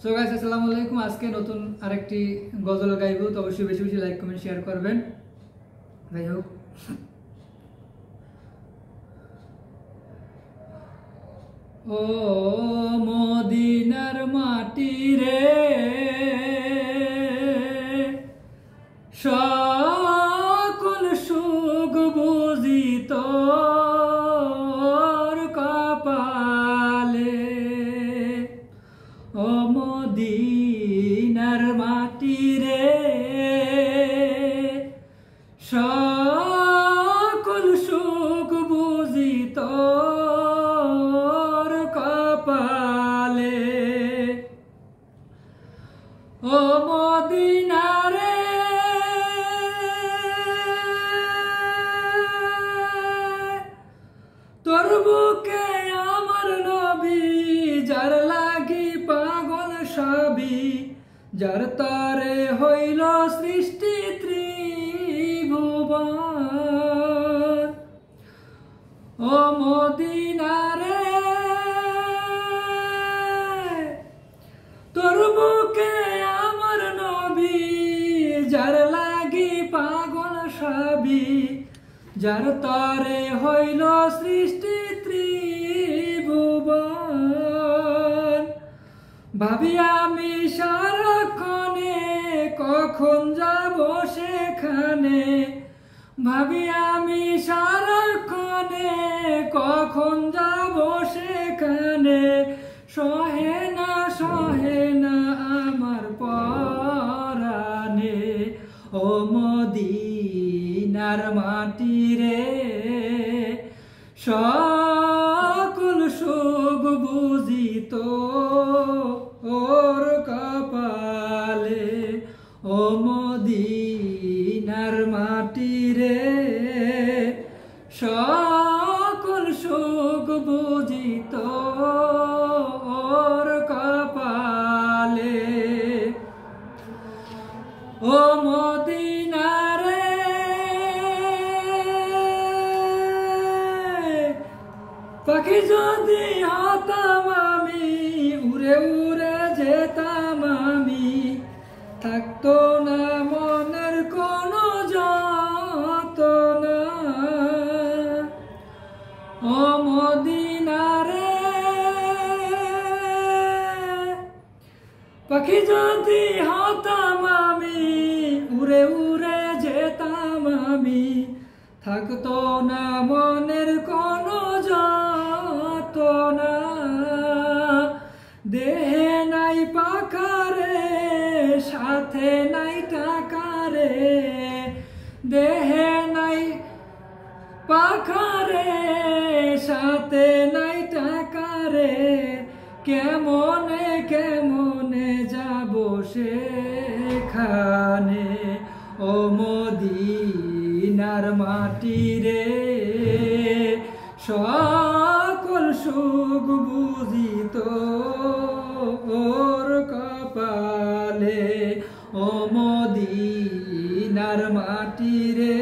So guys আসসালামু আলাইকুম। আজকে নতুন আরেকটি গজল গাইবো, তো অবশ্যই বেশি বেশি লাইক কমেন্ট শেয়ার করবেন। যাই হোক, ও মদিনার মাটি রে, সকল সুখ বুঝি তোর কপালে। ও মদিনার মাটি রে, সকল সুখ বুঝি তোর কপালে। ও মদিনা রে, তোর বুকে আমার নবী, যার লাগি পাগল সবই, যার তরে হইল সৃষ্টি ত্রিভুবন। ও মদিনা রে, তোর বুকে আমার নবী, যার লাগি পাগল সবই, যার তরে হইল সৃষ্টি ত্রিভুবন। ভাবি আমি সারাক্ষণে কখন যাব সেখানে, ভাবি আমি সারাক্ষণে কখন যাব সেখানে। সহে না আমার পরাণে। ও মদিনার মাটি রে, সকল সুখ বুঝি তোর কপালে। ও মদিনার মাটি রে, সকল সুখ বুঝি তোর কপালে। ও মদিনা রে, পাখি যদি হতাম আমি, উড়ে উড়ে যেতাম আমি, থাকতো না মনের কোনো যন্ত্রণা। ও মদিনা রে, পাখি যদি হতাম আমি, উড়ে উড়ে যেতাম আমি, থাকতো না মনের কোনো যন্ত্রণা। দেহে নাই পাখারে, সাথে নাই টাকারে, দেহে নাই পাখারে, সাথে নাই টাকারে, কেমনে কেমনে যাব সেখানে। ও মদিনার মাটি রে, সকল সুখ বুঝি তোর কপালে। ও মদিনার মাটি রে,